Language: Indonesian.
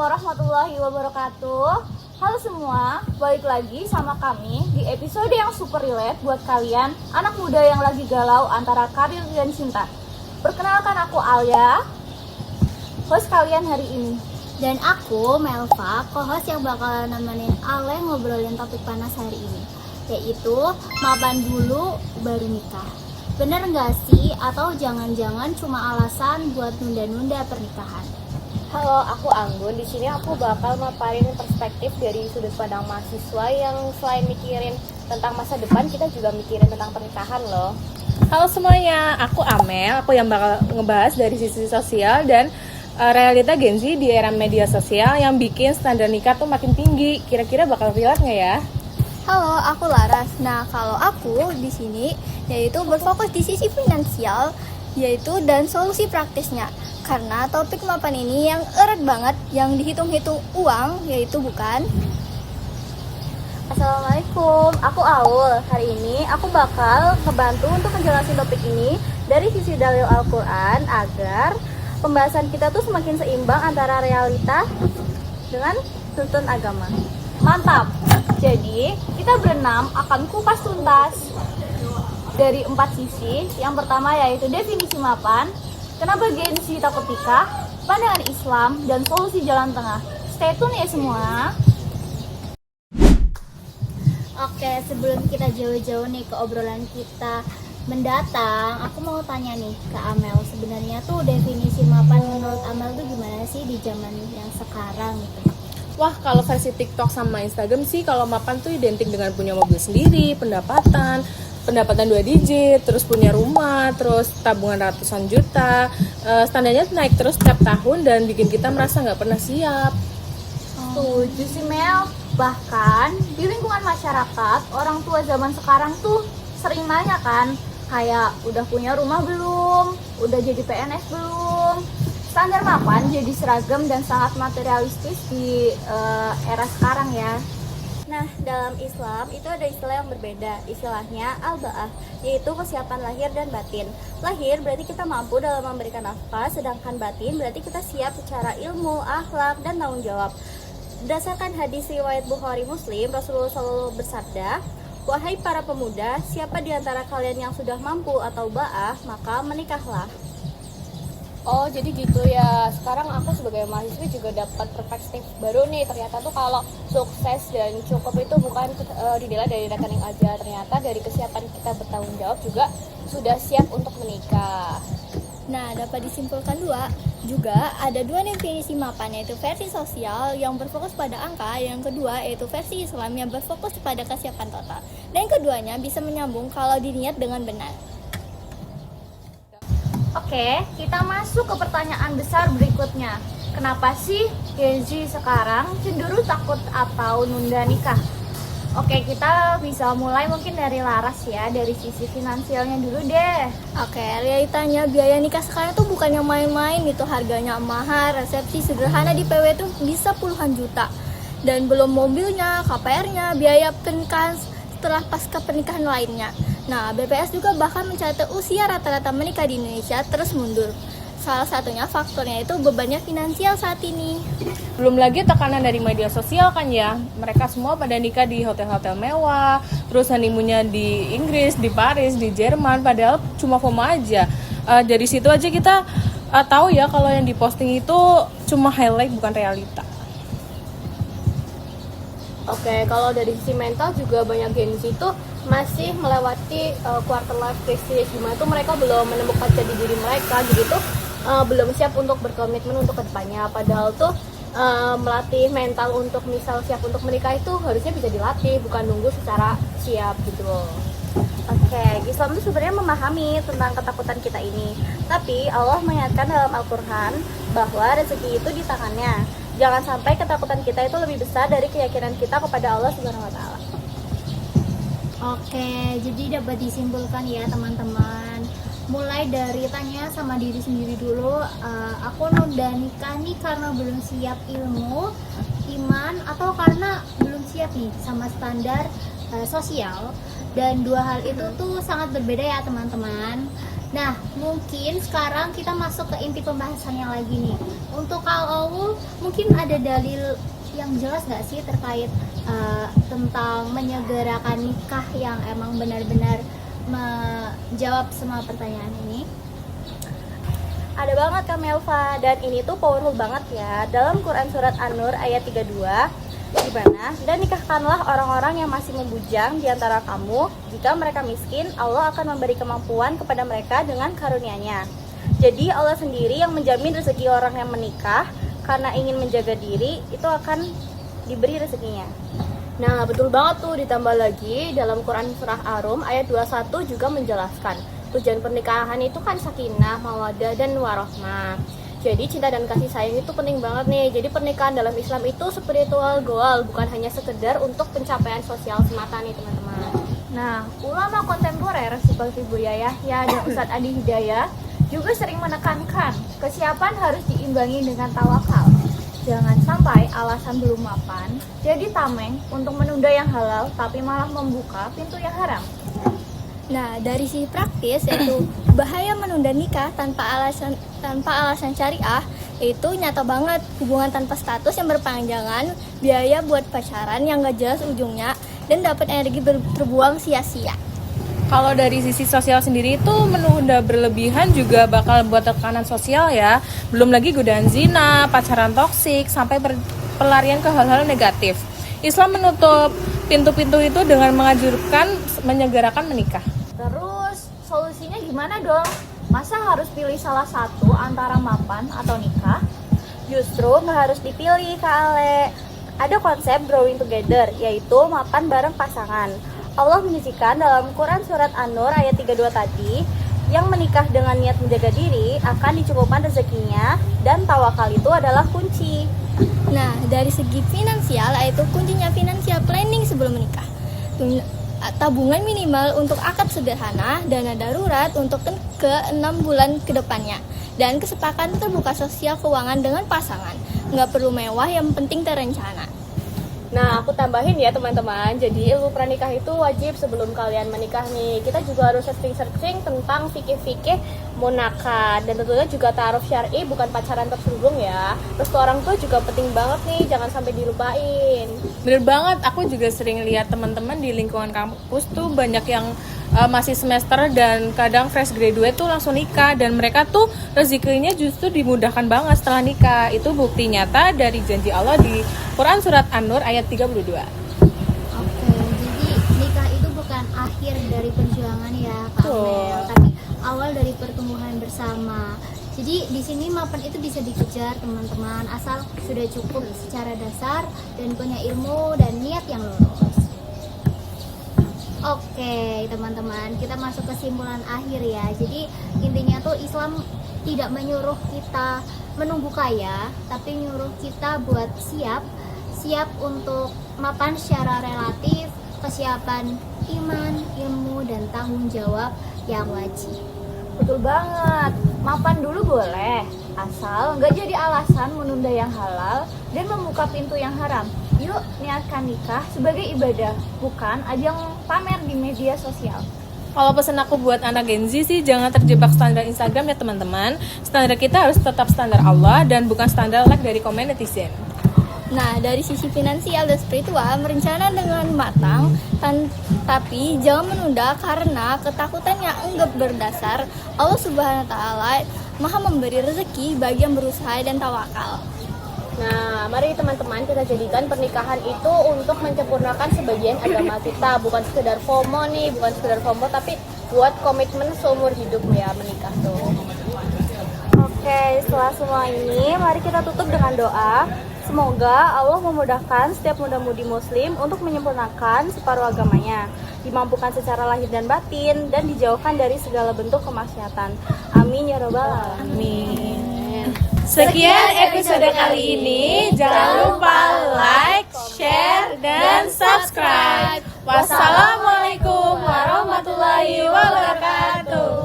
warahmatullahi wabarakatuh. Halo semua, balik lagi sama kami di episode yang super relate buat kalian anak muda yang lagi galau antara karir dan cinta. Perkenalkan, aku Alia, host kalian hari ini. Dan aku Melva, co-host yang bakal nemenin Ale ngobrolin topik panas hari ini, yaitu mapan dulu baru nikah. Bener nggak sih? Atau jangan-jangan cuma alasan buat nunda-nunda pernikahan? Halo, aku Anggun. Di sini aku bakal maparin perspektif dari sudut pandang mahasiswa yang selain mikirin tentang masa depan, kita juga mikirin tentang pernikahan loh. Halo semuanya, aku Amel. Aku yang bakal ngebahas dari sisi sosial dan realita Gen Z di era media sosial yang bikin standar nikah tuh makin tinggi. Kira-kira bakal relate nggak ya? Halo, aku Laras. Nah, kalau aku di sini yaitu berfokus di sisi finansial, yaitu dan solusi praktisnya. Karena topik mapan ini yang erat banget, yang dihitung-hitung uang, yaitu bukan. Assalamualaikum, aku Aul. Hari ini aku bakal ngebantu untuk menjelaskan topik ini dari sisi dalil Al-Quran agar pembahasan kita tuh semakin seimbang antara realita dengan tuntun agama. Mantap! Jadi, kita berenam akan kupas tuntas dari 4 sisi. Yang pertama yaitu definisi mapan, kenapa Gen Z takut nikah, pandangan Islam, dan solusi jalan tengah. Stay tune ya semua. Oke, sebelum kita jauh-jauh nih ke obrolan kita mendatang, aku mau tanya nih ke Amel. Sebenarnya tuh definisi mapan menurut Amel tuh gimana sih di zaman yang sekarang gitu? Wah, kalau versi TikTok sama Instagram sih, kalau mapan tuh identik dengan punya mobil sendiri, pendapatan 2 digit, terus punya rumah, terus tabungan ratusan juta. Standarnya naik terus setiap tahun dan bikin kita merasa nggak pernah siap. Setuju sih Mel. Bahkan di lingkungan masyarakat, orang tua zaman sekarang tuh sering nanya kan, kayak udah punya rumah belum, udah jadi PNS belum. Standar mapan jadi seragam dan sangat materialistis di era sekarang ya. Nah, dalam Islam itu ada istilah yang berbeda. Istilahnya al-ba'ah, yaitu kesiapan lahir dan batin. Lahir berarti kita mampu dalam memberikan nafkah, sedangkan batin berarti kita siap secara ilmu, akhlak, dan tanggung jawab. Berdasarkan hadis riwayat Bukhari Muslim, Rasulullah SAW bersabda, "Wahai para pemuda, siapa di antara kalian yang sudah mampu atau ba'ah, maka menikahlah." Oh, jadi gitu ya. Sekarang aku sebagai mahasiswa juga dapat perspektif baru nih. Ternyata tuh kalau sukses dan cukup itu bukan dinilai dari rekening aja. Ternyata dari kesiapan kita bertanggung jawab juga sudah siap untuk menikah. Nah, dapat disimpulkan juga ada dua definisi mapan, yaitu versi sosial yang berfokus pada angka, yang kedua yaitu versi Islam yang berfokus pada kesiapan total. Dan keduanya bisa menyambung kalau diniat dengan benar. Oke, kita masuk ke pertanyaan besar berikutnya. Kenapa sih Gen Z sekarang cenderung takut atau nunda nikah? Oke, kita bisa mulai mungkin dari Laras ya, dari sisi finansialnya dulu deh. Oke, realitanya biaya nikah sekarang tuh bukan yang main-main gitu. Harganya mahal, resepsi sederhana di PW tuh bisa puluhan juta. Dan belum mobilnya, KPR-nya, biaya pernikahan setelah pasca pernikahan lainnya. Nah, BPS juga bahkan mencatat usia rata-rata menikah di Indonesia terus mundur. Salah satunya faktornya itu bebannya finansial saat ini. Belum lagi tekanan dari media sosial kan ya. Mereka semua pada nikah di hotel-hotel mewah, terus honeymoonnya di Inggris, di Paris, di Jerman, padahal cuma FOMO aja. Dari situ aja kita tahu ya kalau yang diposting itu cuma highlight bukan realita. Oke, kalau dari sisi mental juga banyak Gen Z itu masih melewati quarter life crisis, dimana tuh mereka belum menemukan jati diri mereka, jadi tuh belum siap untuk berkomitmen untuk kedepannya. Padahal tuh melatih mental untuk misal siap untuk menikah itu harusnya bisa dilatih, bukan nunggu secara siap gitu loh. Oke, Islam itu sebenarnya memahami tentang ketakutan kita ini. Tapi Allah mengingatkan dalam Al-Quran bahwa rezeki itu di tangannya. Jangan sampai ketakutan kita itu lebih besar dari keyakinan kita kepada Allah Subhanahu wa Ta'ala. Oke, jadi dapat disimpulkan ya teman-teman. Mulai dari tanya sama diri sendiri dulu, aku nunda nikah nih karena belum siap ilmu, iman, atau karena belum siap nih sama standar sosial. Dan dua hal itu tuh sangat berbeda ya teman-teman. Nah, mungkin sekarang kita masuk ke inti pembahasannya lagi nih. Untuk Kak Aul, mungkin ada dalil yang jelas nggak sih terkait tentang menyegerakan nikah yang emang benar-benar menjawab semua pertanyaan ini? Ada banget Kak Melva, dan ini tuh powerful banget ya. Dalam Quran Surat An-Nur ayat 32, gimana? Dan nikahkanlah orang-orang yang masih membujang di antara kamu. Jika mereka miskin, Allah akan memberi kemampuan kepada mereka dengan karunia-Nya. Jadi Allah sendiri yang menjamin rezeki orang yang menikah. Karena ingin menjaga diri, itu akan diberi rezekinya. Nah, betul banget tuh. Ditambah lagi dalam Quran Surah Ar-Rum ayat 21 juga menjelaskan tujuan pernikahan itu kan sakinah, mawaddah, dan warahmah. Jadi cinta dan kasih sayang itu penting banget nih. Jadi pernikahan dalam Islam itu spiritual goal, bukan hanya sekedar untuk pencapaian sosial semata nih teman-teman. Nah, ulama kontemporer seperti Buya Yahya dan Ustadz Adi Hidayah juga sering menekankan kesiapan harus diimbangi dengan tawakal. Jangan sampai alasan belum mapan jadi tameng untuk menunda yang halal tapi malah membuka pintu yang haram. Nah, dari sisi praktis yaitu bahaya menunda nikah tanpa alasan syariah itu nyata banget. Hubungan tanpa status yang berpanjangan, biaya buat pacaran yang gak jelas ujungnya, dan dapat energi terbuang sia-sia. Kalau dari sisi sosial sendiri itu menunda berlebihan juga bakal buat tekanan sosial ya. Belum lagi godaan zina, pacaran toksik, sampai pelarian ke hal-hal negatif. Islam menutup pintu-pintu itu dengan menyegerakan menikah. Terus solusinya gimana dong? Masa harus pilih salah satu antara mapan atau nikah? Justru nggak harus dipilih Kak Ale. Ada konsep growing together, yaitu mapan bareng pasangan. Allah menyisikan dalam Quran Surat An-Nur ayat 32 tadi, yang menikah dengan niat menjaga diri akan dicukupkan rezekinya, dan tawakal itu adalah kunci. Nah, dari segi finansial, yaitu kuncinya financial planning sebelum menikah. Tabungan minimal untuk akad sederhana, dana darurat untuk ke 6 bulan ke depannya, dan kesepakatan terbuka sosial keuangan dengan pasangan. Nggak perlu mewah, yang penting terencana. Nah, aku tambahin ya teman-teman, jadi ilmu pranikah itu wajib sebelum kalian menikah nih. Kita juga harus searching tentang fikih-fikih munakah, dan tentunya juga ta'aruf syar'i, bukan pacaran terselubung ya. Terus ke orang tua juga penting banget nih, jangan sampai dilupain. Bener banget, aku juga sering lihat teman-teman di lingkungan kampus tuh banyak yang masih semester dan kadang fresh graduate tuh langsung nikah, dan mereka tuh rezekinya justru dimudahkan banget setelah nikah. Itu bukti nyata dari janji Allah di Quran Surat An-Nur ayat 32. Oke, jadi nikah itu bukan akhir dari perjuangan ya Kak Amel, tapi awal dari pertumbuhan bersama. Jadi di sini mapan itu bisa dikejar teman-teman, asal sudah cukup secara dasar dan punya ilmu dan niat yang lurus. Oke teman-teman, kita masuk kesimpulan akhir ya. Jadi intinya tuh Islam tidak menyuruh kita menunggu kaya, tapi nyuruh kita buat siap untuk mapan secara relatif, kesiapan iman, ilmu, dan tanggung jawab yang wajib. Betul banget, mapan dulu boleh, asal nggak jadi alasan menunda yang halal dan membuka pintu yang haram. Yuk niatkan nikah sebagai ibadah, bukan ajang pamer di media sosial. Kalau pesan aku buat anak Gen Z sih, jangan terjebak standar Instagram ya teman-teman. Standar kita harus tetap standar Allah dan bukan standar like dari komen netizen. Nah, dari sisi finansial dan spiritual, merencana dengan matang, tapi jangan menunda karena ketakutannya enggak berdasar. Allah Subhanahu wa Ta'ala Maha memberi rezeki bagi yang berusaha dan tawakal. Nah, mari teman-teman kita jadikan pernikahan itu untuk menyempurnakan sebagian agama kita, bukan sekedar FOMO nih, bukan sekedar FOMO, tapi buat komitmen seumur hidup ya menikah tuh. Oke, setelah semua ini, mari kita tutup dengan doa. Semoga Allah memudahkan setiap muda-mudi muslim untuk menyempurnakan separuh agamanya, dimampukan secara lahir dan batin, dan dijauhkan dari segala bentuk kemaksiatan. Amin ya robbal alamin. Sekian episode kali ini. Jangan lupa like, share, dan subscribe. Wassalamualaikum warahmatullahi wabarakatuh.